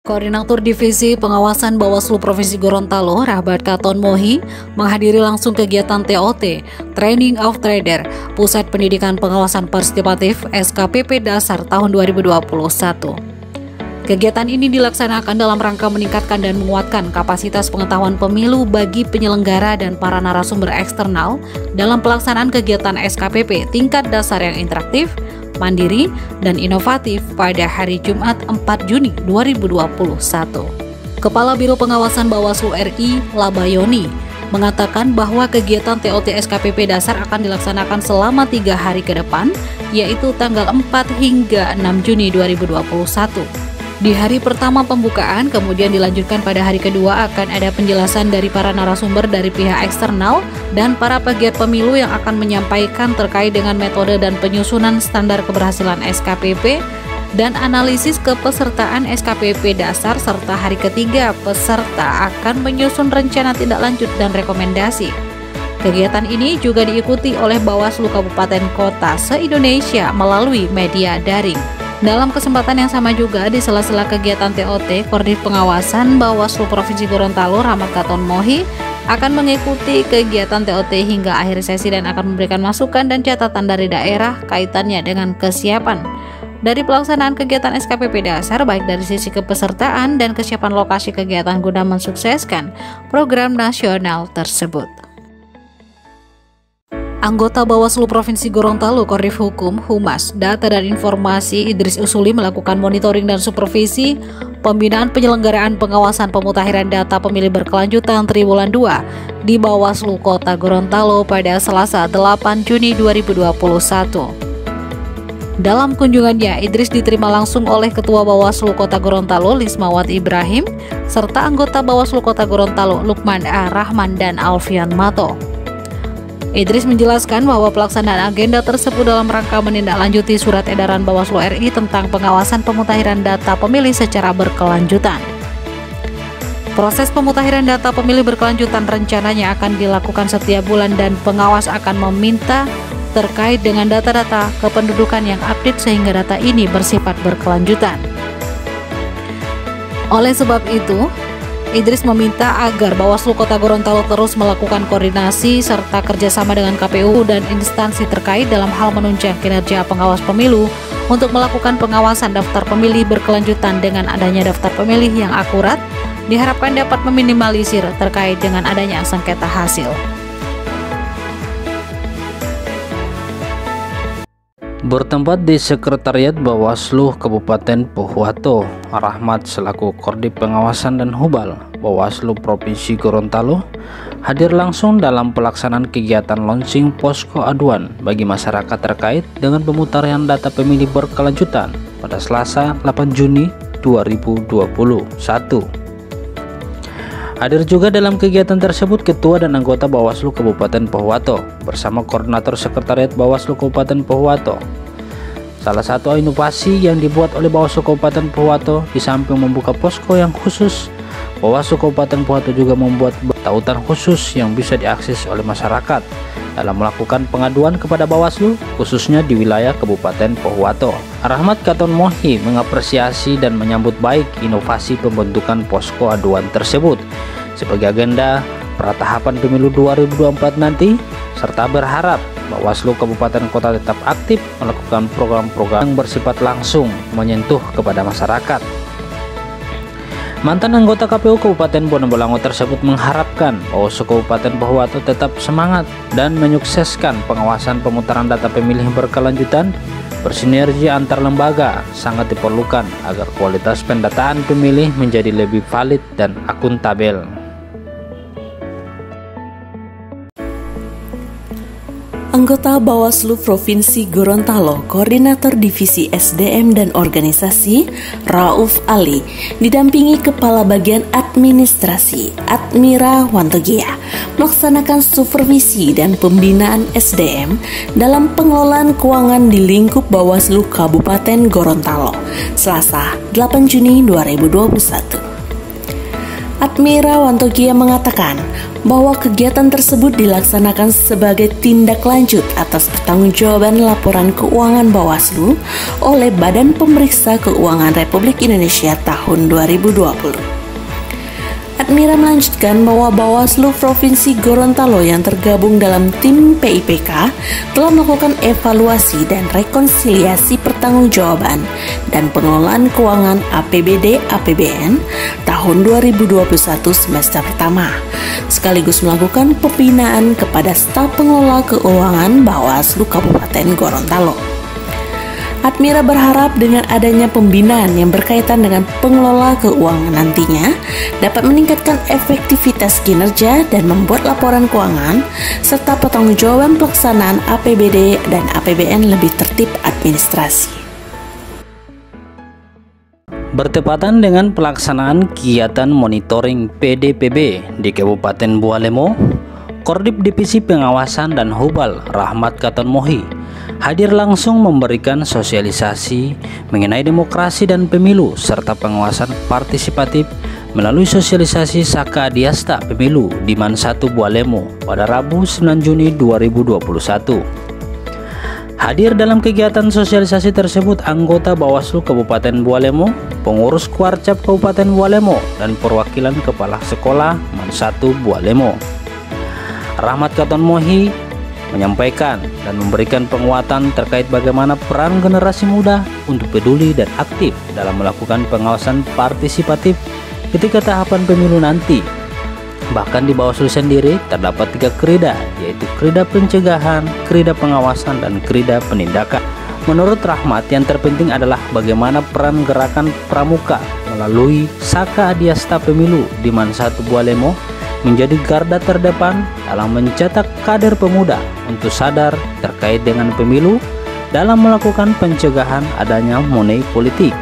Koordinator Divisi Pengawasan Bawaslu Provinsi Gorontalo, Rahmat Katon Mohi, menghadiri langsung kegiatan TOT, Training of Trader, Pusat Pendidikan Pengawasan Partisipatif SKPP Dasar tahun 2021. Kegiatan ini dilaksanakan dalam rangka meningkatkan dan menguatkan kapasitas pengetahuan pemilu bagi penyelenggara dan para narasumber eksternal dalam pelaksanaan kegiatan SKPP tingkat dasar yang interaktif, mandiri, dan inovatif pada hari Jumat 4 Juni 2021. Kepala Biro Pengawasan Bawaslu RI, Labayoni, mengatakan bahwa kegiatan TOT SKPP Dasar akan dilaksanakan selama 3 hari ke depan, yaitu tanggal 4 hingga 6 Juni 2021. Di hari pertama pembukaan, kemudian dilanjutkan pada hari kedua akan ada penjelasan dari para narasumber dari pihak eksternal dan para pegiat pemilu yang akan menyampaikan terkait dengan metode dan penyusunan standar keberhasilan SKPP dan analisis kepesertaan SKPP Dasar, serta hari ketiga peserta akan menyusun rencana tindak lanjut dan rekomendasi. Kegiatan ini juga diikuti oleh Bawaslu Kabupaten Kota se-Indonesia melalui media daring. Dalam kesempatan yang sama juga, di sela-sela kegiatan TOT, Koordinator Pengawasan Bawaslu Provinsi Gorontalo, Rahmat Katon Mohi, akan mengikuti kegiatan TOT hingga akhir sesi dan akan memberikan masukan dan catatan dari daerah kaitannya dengan kesiapan dari pelaksanaan kegiatan SKPP Dasar, baik dari sisi kepesertaan dan kesiapan lokasi kegiatan guna mensukseskan program nasional tersebut. Anggota Bawaslu Provinsi Gorontalo, Koordif Hukum, Humas, Data dan Informasi Idris Usuli melakukan monitoring dan supervisi pembinaan penyelenggaraan pengawasan pemutakhiran data pemilih berkelanjutan Triwulan 2 di Bawaslu Kota Gorontalo pada Selasa 8 Juni 2021. Dalam kunjungannya, Idris diterima langsung oleh Ketua Bawaslu Kota Gorontalo, Lismawati Ibrahim, serta anggota Bawaslu Kota Gorontalo, Lukman A. Rahman dan Alfian Mato. Idris menjelaskan bahwa pelaksanaan agenda tersebut dalam rangka menindaklanjuti surat edaran Bawaslu RI tentang pengawasan pemutakhiran data pemilih secara berkelanjutan. Proses pemutakhiran data pemilih berkelanjutan rencananya akan dilakukan setiap bulan dan pengawas akan meminta terkait dengan data-data kependudukan yang update sehingga data ini bersifat berkelanjutan. Oleh sebab itu, Idris meminta agar Bawaslu Kota Gorontalo terus melakukan koordinasi serta kerjasama dengan KPU dan instansi terkait dalam hal menunjang kinerja pengawas pemilu untuk melakukan pengawasan daftar pemilih berkelanjutan. Dengan adanya daftar pemilih yang akurat, diharapkan dapat meminimalisir terkait dengan adanya sengketa hasil. Bertempat di Sekretariat Bawaslu Kabupaten Pohuwato, Rahmat selaku Koordinator Pengawasan dan Hubal Bawaslu Provinsi Gorontalo hadir langsung dalam pelaksanaan kegiatan launching posko aduan bagi masyarakat terkait dengan pemutaran data pemilih berkelanjutan pada Selasa 8 Juni 2021. Hadir juga dalam kegiatan tersebut Ketua dan anggota Bawaslu Kabupaten Pohuwato bersama Koordinator Sekretariat Bawaslu Kabupaten Pohuwato. Salah satu inovasi yang dibuat oleh Bawaslu Kabupaten Pohuwato, di samping membuka posko yang khusus, Bawaslu Kabupaten Pohuwato juga membuat tautan khusus yang bisa diakses oleh masyarakat dalam melakukan pengaduan kepada Bawaslu, khususnya di wilayah Kabupaten Pohuwato. Rahmat Katon Mohi mengapresiasi dan menyambut baik inovasi pembentukan posko aduan tersebut sebagai agenda pratahapan pemilu 2024 nanti, serta berharap Bawaslu Kabupaten Kota tetap aktif melakukan program-program yang bersifat langsung menyentuh kepada masyarakat. Mantan anggota KPU Kabupaten Bonobolango tersebut mengharapkan Bawaslu Kabupaten Pohuwato tetap semangat dan menyukseskan pengawasan pemutaran data pemilih berkelanjutan. Bersinergi antar lembaga sangat diperlukan agar kualitas pendataan pemilih menjadi lebih valid dan akuntabel. Anggota Bawaslu Provinsi Gorontalo, Koordinator Divisi SDM dan Organisasi, Rauf Ali, didampingi Kepala Bagian Administrasi, Admira Wantogia, melaksanakan supervisi dan pembinaan SDM dalam pengelolaan keuangan di lingkup Bawaslu Kabupaten Gorontalo, Selasa 8 Juni 2021. Admira Wantogia mengatakan bahwa kegiatan tersebut dilaksanakan sebagai tindak lanjut atas pertanggungjawaban laporan keuangan Bawaslu oleh Badan Pemeriksa Keuangan Republik Indonesia tahun 2020. Admira melanjutkan bahwa Bawaslu Provinsi Gorontalo yang tergabung dalam tim PIPK telah melakukan evaluasi dan rekonsiliasi pertanggungjawaban dan pengelolaan keuangan APBD/APBN tahun 2021 semester pertama, sekaligus melakukan pembinaan kepada staf pengelola keuangan Bawaslu Kabupaten Gorontalo. Admira berharap dengan adanya pembinaan yang berkaitan dengan pengelola keuangan nantinya dapat meningkatkan efektivitas kinerja dan membuat laporan keuangan serta pertanggungjawaban pelaksanaan APBD dan APBN lebih tertib administrasi. Bertepatan dengan pelaksanaan kegiatan monitoring PDPB di Kabupaten Bualemo, Kordip Divisi Pengawasan dan Hubal Rahmat Katon Mohi hadir langsung memberikan sosialisasi mengenai demokrasi dan pemilu serta pengawasan partisipatif melalui sosialisasi Saka Adiasta Pemilu di Man 1 Bualemo pada Rabu 9 Juni 2021. Hadir dalam kegiatan sosialisasi tersebut anggota Bawaslu Kabupaten Bualemo, pengurus Kuarcap Kabupaten Bualemo, dan perwakilan kepala sekolah Man 1 Bualemo. Rahmat Katon Mohi menyampaikan dan memberikan penguatan terkait bagaimana peran generasi muda untuk peduli dan aktif dalam melakukan pengawasan partisipatif ketika tahapan pemilu nanti. Bahkan di Bawaslu sendiri terdapat 3 krida, yaitu krida pencegahan, krida pengawasan, dan krida penindakan. Menurut Rahmat, yang terpenting adalah bagaimana peran gerakan pramuka melalui Saka Adiasta Pemilu di Man 1 Bualemo menjadi garda terdepan dalam mencetak kader pemuda untuk sadar terkait dengan pemilu dalam melakukan pencegahan adanya money politik.